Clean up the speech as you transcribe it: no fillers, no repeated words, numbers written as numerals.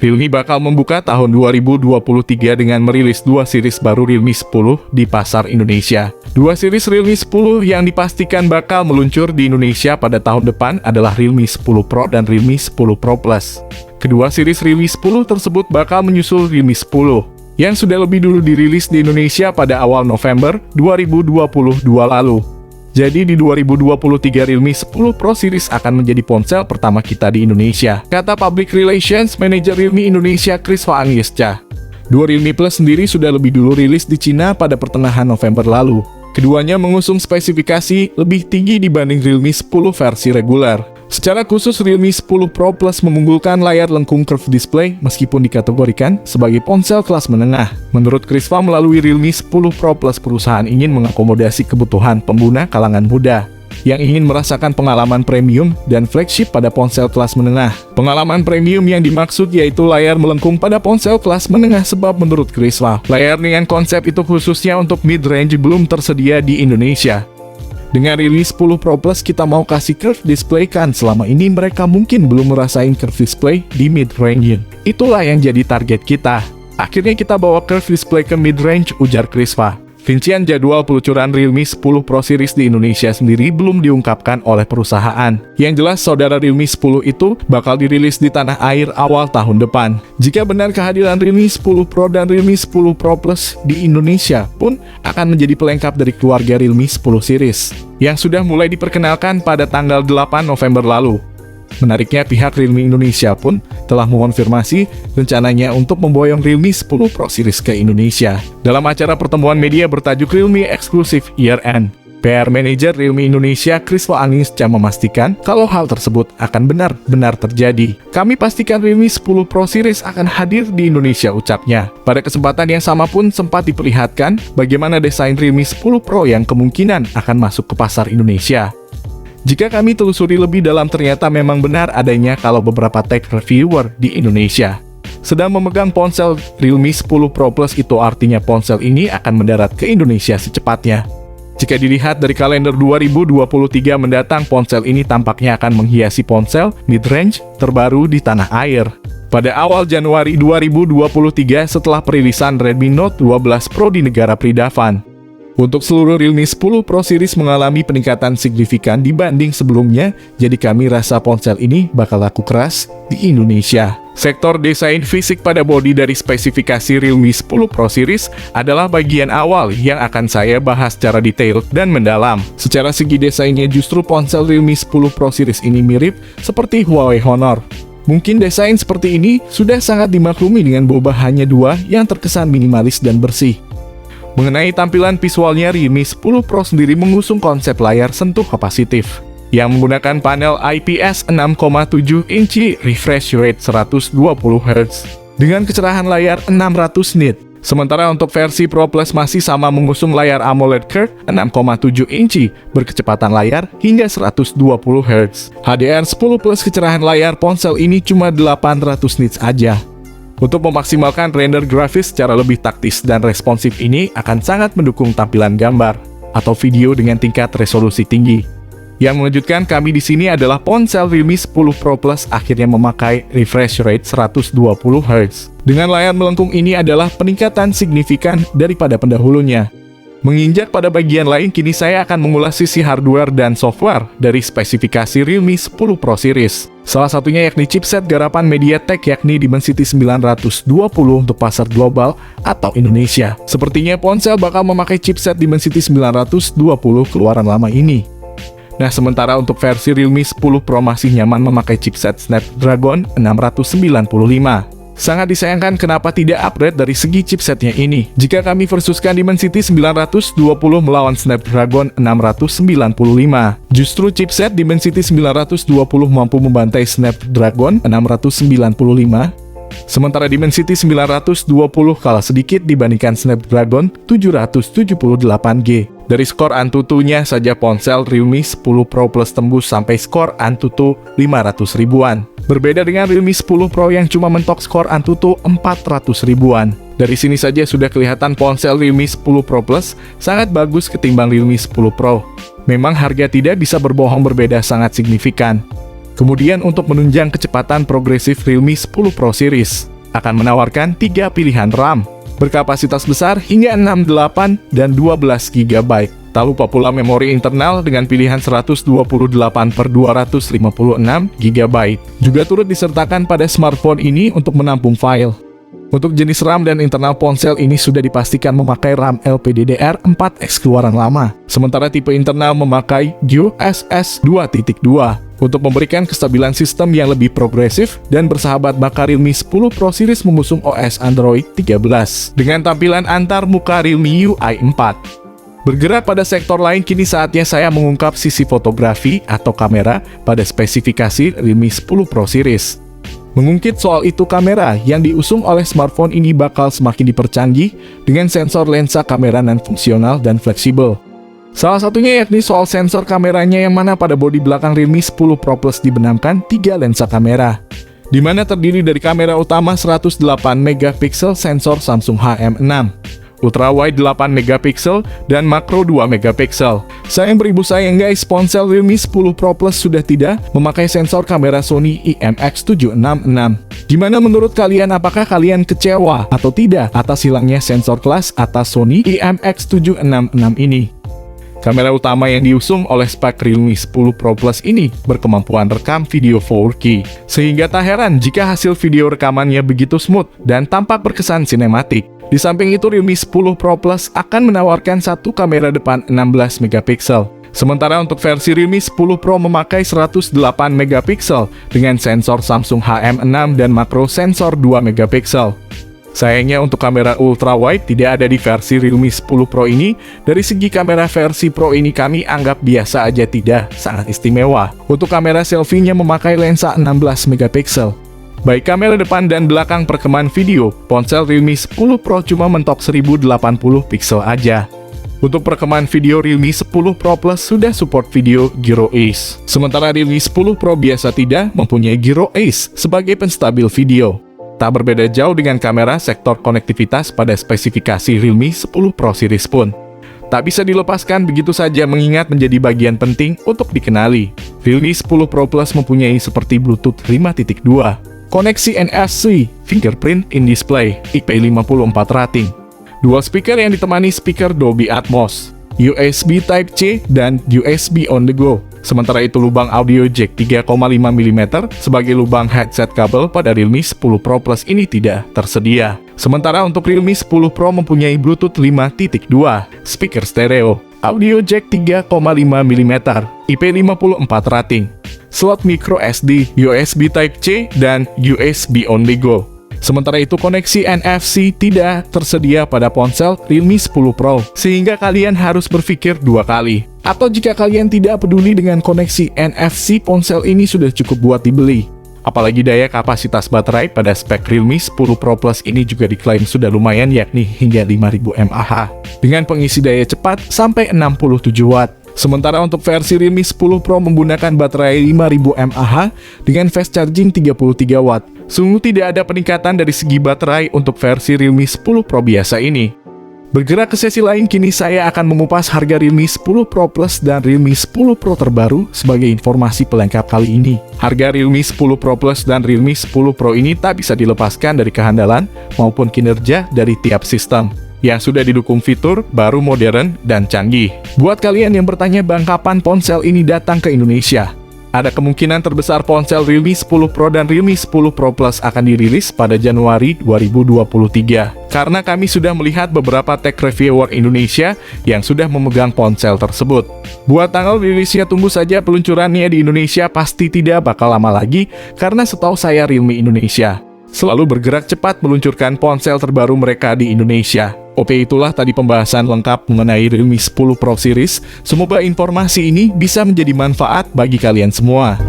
Realme bakal membuka tahun 2023 dengan merilis dua series baru Realme 10 di pasar Indonesia. Dua series Realme 10 yang dipastikan bakal meluncur di Indonesia pada tahun depan adalah Realme 10 Pro dan Realme 10 Pro Plus. Kedua series Realme 10 tersebut bakal menyusul Realme 10 yang sudah lebih dulu dirilis di Indonesia pada awal November 2022 lalu. Jadi di 2023 Realme 10 Pro Series akan menjadi ponsel pertama kita di Indonesia, kata Public Relations Manager Realme Indonesia Krisva Angiesca. Dua Realme Plus sendiri sudah lebih dulu rilis di Cina pada pertengahan November lalu. Keduanya mengusung spesifikasi lebih tinggi dibanding Realme 10 versi reguler. Secara khusus Realme 10 Pro Plus mengunggulkan layar lengkung curved display meskipun dikategorikan sebagai ponsel kelas menengah. Menurut Krisva, melalui Realme 10 Pro Plus perusahaan ingin mengakomodasi kebutuhan pengguna kalangan muda yang ingin merasakan pengalaman premium dan flagship pada ponsel kelas menengah. Pengalaman premium yang dimaksud yaitu layar melengkung pada ponsel kelas menengah sebab menurut Krisva, layar dengan konsep itu khususnya untuk mid-range belum tersedia di Indonesia. Dengan Realme 10 Pro Plus kita mau kasih curved display kan selama ini mereka mungkin belum merasain curved display di mid-range. Itulah yang jadi target kita. Akhirnya kita bawa curved display ke mid-range, ujar Krisva. Rincian jadwal peluncuran Realme 10 Pro Series di Indonesia sendiri belum diungkapkan oleh perusahaan. Yang jelas saudara Realme 10 itu bakal dirilis di tanah air awal tahun depan. Jika benar kehadiran Realme 10 Pro dan Realme 10 Pro Plus di Indonesia pun akan menjadi pelengkap dari keluarga Realme 10 Series yang sudah mulai diperkenalkan pada tanggal 8 November lalu. Menariknya, pihak Realme Indonesia pun telah mengonfirmasi rencananya untuk memboyong Realme 10 Pro Series ke Indonesia. Dalam acara pertemuan media bertajuk Realme Exclusive Year End, PR Manager Realme Indonesia Krisva Angiesca memastikan kalau hal tersebut akan benar-benar terjadi. Kami pastikan Realme 10 Pro Series akan hadir di Indonesia, ucapnya. Pada kesempatan yang sama pun sempat diperlihatkan bagaimana desain Realme 10 Pro yang kemungkinan akan masuk ke pasar Indonesia. Jika kami telusuri lebih dalam ternyata memang benar adanya kalau beberapa tech reviewer di Indonesia sedang memegang ponsel Realme 10 Pro Plus, itu artinya ponsel ini akan mendarat ke Indonesia secepatnya. Jika dilihat dari kalender 2023 mendatang, ponsel ini tampaknya akan menghiasi ponsel mid-range terbaru di tanah air. Pada awal Januari 2023 setelah perilisan Redmi Note 12 Pro di negara Pridavan. Untuk seluruh Realme 10 Pro Series mengalami peningkatan signifikan dibanding sebelumnya, jadi kami rasa ponsel ini bakal laku keras di Indonesia. Sektor desain fisik pada bodi dari spesifikasi Realme 10 Pro Series adalah bagian awal yang akan saya bahas secara detail dan mendalam. Secara segi desainnya justru ponsel Realme 10 Pro Series ini mirip seperti Huawei Honor. Mungkin desain seperti ini sudah sangat dimaklumi dengan boba hanya dua yang terkesan minimalis dan bersih. Mengenai tampilan visualnya, Realme 10 Pro sendiri mengusung konsep layar sentuh kapasitif yang menggunakan panel IPS 6,7 inci refresh rate 120 Hz dengan kecerahan layar 600 nit. Sementara untuk versi Pro Plus masih sama mengusung layar AMOLED Curve 6,7 inci berkecepatan layar hingga 120 Hz. HDR10 Plus kecerahan layar ponsel ini cuma 800 nits aja. Untuk memaksimalkan render grafis secara lebih taktis dan responsif ini akan sangat mendukung tampilan gambar atau video dengan tingkat resolusi tinggi. Yang mengejutkan kami di sini adalah ponsel Realme 10 Pro Plus akhirnya memakai refresh rate 120 Hz. Dengan layar melengkung ini adalah peningkatan signifikan daripada pendahulunya. Menginjak pada bagian lain, kini saya akan mengulas sisi hardware dan software dari spesifikasi Realme 10 Pro Series. Salah satunya yakni chipset garapan MediaTek yakni Dimensity 920 untuk pasar global atau Indonesia. Sepertinya ponsel bakal memakai chipset Dimensity 920 keluaran lama ini. Nah, sementara untuk versi Realme 10 Pro masih nyaman memakai chipset Snapdragon 695. Sangat disayangkan kenapa tidak upgrade dari segi chipsetnya ini. Jika kami versuskan Dimensity 920 melawan Snapdragon 695, justru chipset Dimensity 920 mampu membantai Snapdragon 695. Sementara Dimensity 920 kalah sedikit dibandingkan Snapdragon 778G. Dari skor Antutu-nya saja ponsel Realme 10 Pro Plus tembus sampai skor Antutu 500 ribuan. Berbeda dengan Realme 10 Pro yang cuma mentok skor Antutu 400 ribuan. Dari sini saja sudah kelihatan ponsel Realme 10 Pro Plus sangat bagus ketimbang Realme 10 Pro. Memang harga tidak bisa berbohong, berbeda sangat signifikan. Kemudian untuk menunjang kecepatan progresif Realme 10 Pro Series akan menawarkan 3 pilihan RAM berkapasitas besar hingga 68 dan 12 GB. Tak lupa pula memori internal dengan pilihan 128/256 GB. Juga turut disertakan pada smartphone ini untuk menampung file. Untuk jenis RAM dan internal ponsel ini sudah dipastikan memakai RAM LPDDR4X keluaran lama, sementara tipe internal memakai USS 2.2. Untuk memberikan kestabilan sistem yang lebih progresif dan bersahabat, maka Realme 10 Pro Series mengusung OS Android 13 dengan tampilan antar muka Realme UI 4. Bergerak pada sektor lain, kini saatnya saya mengungkap sisi fotografi atau kamera pada spesifikasi Realme 10 Pro Series. Mengungkit soal itu, kamera yang diusung oleh smartphone ini bakal semakin dipercanggih dengan sensor lensa kamera non-fungsional dan fleksibel. Salah satunya yakni soal sensor kameranya, yang mana pada bodi belakang Realme 10 Pro Plus dibenamkan 3 lensa kamera, di mana terdiri dari kamera utama 108 MP sensor Samsung HM6, ultrawide 8 MP, dan makro 2 MP. Sayang beribu sayang guys, ponsel Realme 10 Pro Plus sudah tidak memakai sensor kamera Sony IMX766. Gimana menurut kalian, apakah kalian kecewa atau tidak atas hilangnya sensor kelas atas Sony IMX766 ini? Kamera utama yang diusung oleh spek Realme 10 Pro Plus ini berkemampuan rekam video 4K, sehingga tak heran jika hasil video rekamannya begitu smooth dan tampak berkesan sinematik. Di samping itu, Realme 10 Pro Plus akan menawarkan satu kamera depan 16 MP. Sementara untuk versi Realme 10 Pro memakai 108 MP dengan sensor Samsung HM6 dan makro sensor 2 MP. Sayangnya untuk kamera ultrawide tidak ada di versi Realme 10 Pro ini. Dari segi kamera versi Pro ini kami anggap biasa aja, tidak sangat istimewa. Untuk kamera selfie-nya memakai lensa 16 MP. Baik kamera depan dan belakang perekaman video, ponsel Realme 10 Pro cuma mentok 1080 pixel aja. Untuk perekaman video, Realme 10 Pro Plus sudah support video Gyro Ace. Sementara Realme 10 Pro biasa tidak mempunyai Gyro Ace sebagai penstabil video. Tak berbeda jauh dengan kamera sektor konektivitas pada spesifikasi Realme 10 Pro Series pun tak bisa dilepaskan begitu saja, mengingat menjadi bagian penting untuk dikenali. Realme 10 Pro Plus mempunyai seperti Bluetooth 5.2, koneksi NFC, fingerprint in display, IP54 rating, dual speaker yang ditemani speaker Dolby Atmos, USB Type-C, dan USB on the go. Sementara itu, lubang audio jack 3,5 mm sebagai lubang headset kabel pada Realme 10 Pro Plus ini tidak tersedia. Sementara untuk Realme 10 Pro mempunyai Bluetooth 5.2, speaker stereo, audio jack 3,5 mm, IP54 rating, slot micro SD, USB Type-C, dan USB on the go. Sementara itu, koneksi NFC tidak tersedia pada ponsel Realme 10 Pro, sehingga kalian harus berpikir dua kali. Atau jika kalian tidak peduli dengan koneksi NFC, ponsel ini sudah cukup buat dibeli. Apalagi daya kapasitas baterai pada spek Realme 10 Pro Plus ini juga diklaim sudah lumayan, yakni hingga 5000 mAh, dengan pengisi daya cepat sampai 67 Watt. Sementara untuk versi Realme 10 Pro menggunakan baterai 5000 mAh dengan fast charging 33 Watt. Sungguh tidak ada peningkatan dari segi baterai untuk versi Realme 10 Pro biasa ini. Bergerak ke sesi lain, kini saya akan mengupas harga Realme 10 Pro Plus dan Realme 10 Pro terbaru sebagai informasi pelengkap kali ini. Harga Realme 10 Pro Plus dan Realme 10 Pro ini tak bisa dilepaskan dari kehandalan maupun kinerja dari tiap sistem yang sudah didukung fitur baru, modern, dan canggih. Buat kalian yang bertanya bang kapan ponsel ini datang ke Indonesia, ada kemungkinan terbesar ponsel Realme 10 Pro dan Realme 10 Pro Plus akan dirilis pada Januari 2023. Karena kami sudah melihat beberapa tech reviewer Indonesia yang sudah memegang ponsel tersebut. Buat tanggal rilisnya tunggu saja, peluncurannya di Indonesia pasti tidak bakal lama lagi, karena setahu saya Realme Indonesia selalu bergerak cepat meluncurkan ponsel terbaru mereka di Indonesia. Oke, itulah tadi pembahasan lengkap mengenai Realme 10 Pro Series. Semoga informasi ini bisa menjadi manfaat bagi kalian semua.